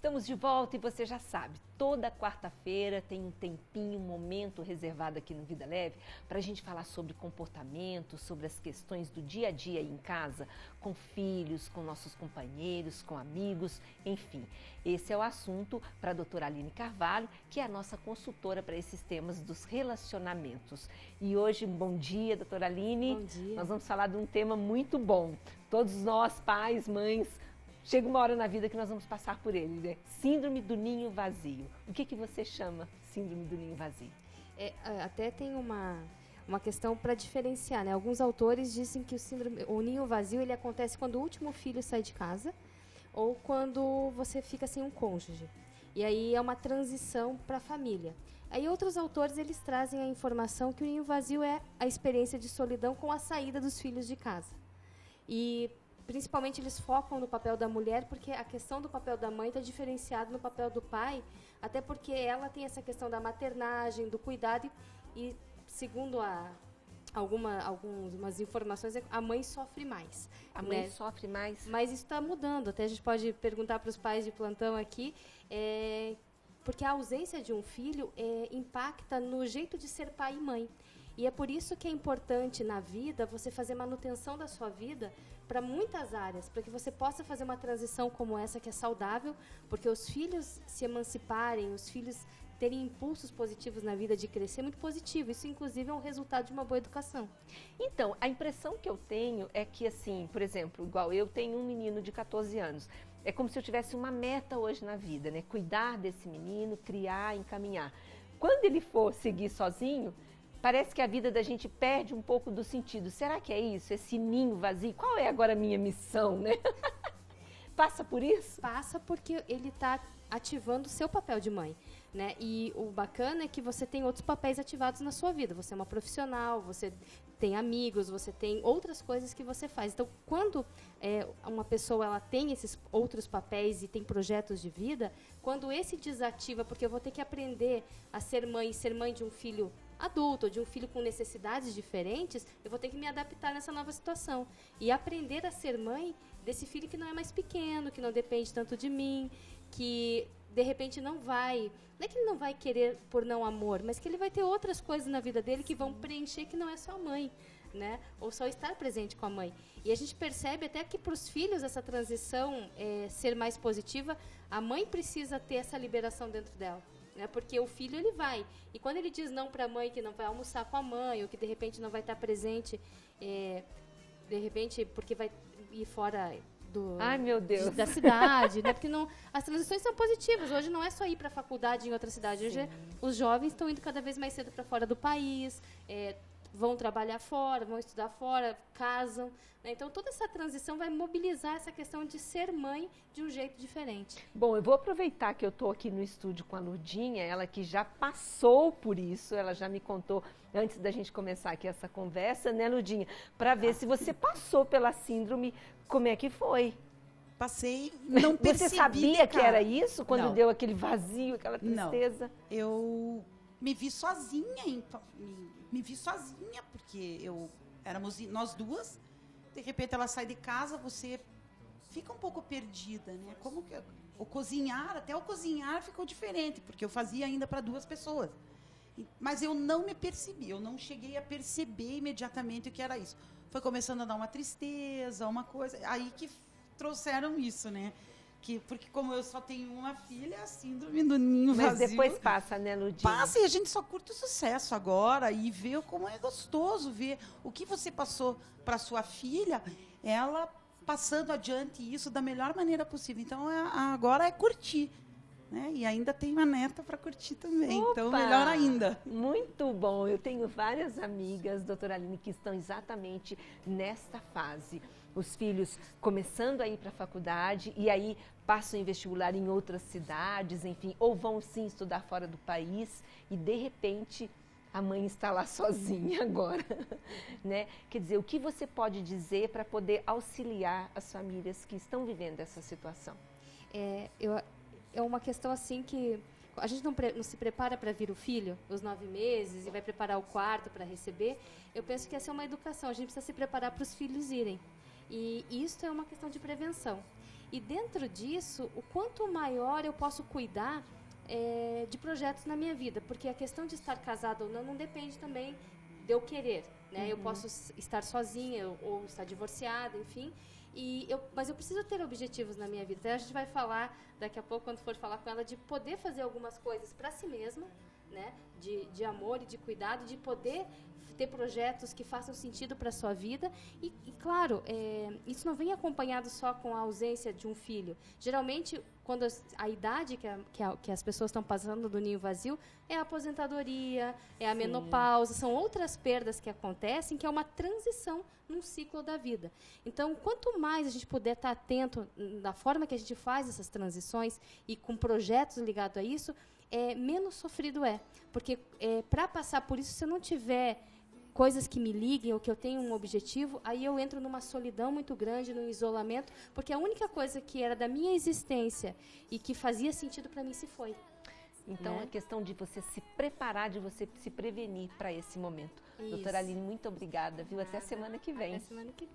Estamos de volta e você já sabe, toda quarta-feira tem um tempinho, um momento reservado aqui no Vida Leve para a gente falar sobre comportamento, sobre as questões do dia a dia aí em casa, com filhos, com nossos companheiros, com amigos, enfim. Esse é o assunto para a doutora Aline Carvalho, que é a nossa consultora para esses temas dos relacionamentos. E hoje, bom dia, doutora Aline. Bom dia. Nós vamos falar de um tema muito bom. Todos nós, pais, mães, chega uma hora na vida que nós vamos passar por ele, né? Síndrome do ninho vazio. O que você chama síndrome do ninho vazio? Até tem uma questão para diferenciar, né? Alguns autores dizem que o ninho vazio ele acontece quando o último filho sai de casa ou quando você fica sem um cônjuge. E aí é uma transição para a família. Aí outros autores eles trazem a informação que o ninho vazio é a experiência de solidão com a saída dos filhos de casa. E principalmente eles focam no papel da mulher, porque a questão do papel da mãe está diferenciada no papel do pai, até porque ela tem essa questão da maternagem, do cuidado, e segundo algumas informações, a mãe sofre mais. A mãe sofre mais? Mas isso está mudando, até a gente pode perguntar para os pais de plantão aqui, porque a ausência de um filho impacta no jeito de ser pai e mãe. E é por isso que é importante na vida você fazer manutenção da sua vida para muitas áreas, para que você possa fazer uma transição como essa que é saudável, porque os filhos se emanciparem, os filhos terem impulsos positivos na vida de crescer, é muito positivo. Isso, inclusive, é um resultado de uma boa educação. Então, a impressão que eu tenho é que, assim, por exemplo, igual eu tenho um menino de 14 anos. É como se eu tivesse uma meta hoje na vida, né? Cuidar desse menino, criar, encaminhar. Quando ele for seguir sozinho, parece que a vida da gente perde um pouco do sentido. Será que é isso? Esse ninho vazio? Qual é agora a minha missão, né? Passa por isso? Passa porque ele está ativando o seu papel de mãe, né? E o bacana é que você tem outros papéis ativados na sua vida. Você é uma profissional, você tem amigos, você tem outras coisas que você faz. Então, quando uma pessoa ela tem esses outros papéis e tem projetos de vida, quando esse desativa, porque eu vou ter que aprender a ser mãe de um filho adulto, ou de um filho com necessidades diferentes, eu vou ter que me adaptar nessa nova situação. E aprender a ser mãe desse filho que não é mais pequeno, que não depende tanto de mim, que de repente não é que ele não vai querer por não amor, mas que ele vai ter outras coisas na vida dele que vão preencher que não é só a mãe, né? Ou só estar presente com a mãe. E a gente percebe até que para os filhos essa transição ser mais positiva, a mãe precisa ter essa liberação dentro dela. Né? Porque o filho ele vai, e quando ele diz não para a mãe, que não vai almoçar com a mãe, ou que de repente não vai estar presente, de repente porque vai ir fora Ai, meu Deus. da cidade, né? Porque as transições são positivas. Hoje não é só ir para a faculdade em outra cidade. Hoje os jovens estão indo cada vez mais cedo para fora do país, vão trabalhar fora, vão estudar fora, casam. Né? Então, toda essa transição vai mobilizar essa questão de ser mãe de um jeito diferente. Bom, eu vou aproveitar que eu estou aqui no estúdio com a Lurdinha, ela que já passou por isso, ela já me contou antes da gente começar aqui essa conversa, né, Lurdinha? Para ver se você passou pela síndrome, como é que foi? Passei, não percebi. Você sabia que era isso, quando Não. deu aquele vazio, aquela tristeza? Não. Eu me vi sozinha, me vi sozinha, porque éramos nós duas, de repente ela sai de casa, você fica um pouco perdida, né? Como que até o cozinhar ficou diferente, porque eu fazia ainda para duas pessoas. Mas eu não me percebi, eu não cheguei a perceber imediatamente o que era isso. Foi começando a dar uma tristeza, uma coisa, aí que trouxeram isso, né? Porque como eu só tenho uma filha, a síndrome do ninho vazio... Mas depois passa, né, Ludinha? Passa e a gente só curte o sucesso agora e vê como é gostoso ver o que você passou para sua filha, ela passando adiante isso da melhor maneira possível. Então, agora é curtir. Né? E ainda tem uma neta para curtir também, Opa! Então melhor ainda. Muito bom, eu tenho várias amigas, doutora Aline, que estão exatamente nesta fase. Os filhos começando a ir para a faculdade e aí passam em vestibular em outras cidades, enfim, ou vão sim estudar fora do país e de repente a mãe está lá sozinha agora, né? Quer dizer, o que você pode dizer para poder auxiliar as famílias que estão vivendo essa situação? É uma questão assim que a gente não se prepara para vir o filho, os 9 meses, e vai preparar o quarto para receber. Eu penso que essa é uma educação, a gente precisa se preparar para os filhos irem. E isso é uma questão de prevenção. E dentro disso, o quanto maior eu posso cuidar de projetos na minha vida, porque a questão de estar casada ou não depende também de eu querer, né? Eu posso estar sozinha ou estar divorciada, enfim, mas eu preciso ter objetivos na minha vida. Então, a gente vai falar daqui a pouco, quando for falar com ela, de poder fazer algumas coisas para si mesma, né? De amor e de cuidado, de poder ter projetos que façam sentido para a sua vida. E claro, isso não vem acompanhado só com a ausência de um filho. Geralmente, quando a idade que as pessoas estão passando do ninho vazio é a aposentadoria, é a menopausa, são outras perdas que acontecem, que é uma transição num ciclo da vida. Então, quanto mais a gente puder estar atento da forma que a gente faz essas transições e com projetos ligados a isso, menos sofrido é. Porque para passar por isso, se eu não tiver coisas que me liguem ou que eu tenho um objetivo, aí eu entro numa solidão muito grande, num isolamento, porque a única coisa que era da minha existência e que fazia sentido para mim se foi. Então, é questão de você se preparar, de você se prevenir para esse momento. Isso. Doutora Aline, muito obrigada, viu? Até semana que vem. Até semana que vem.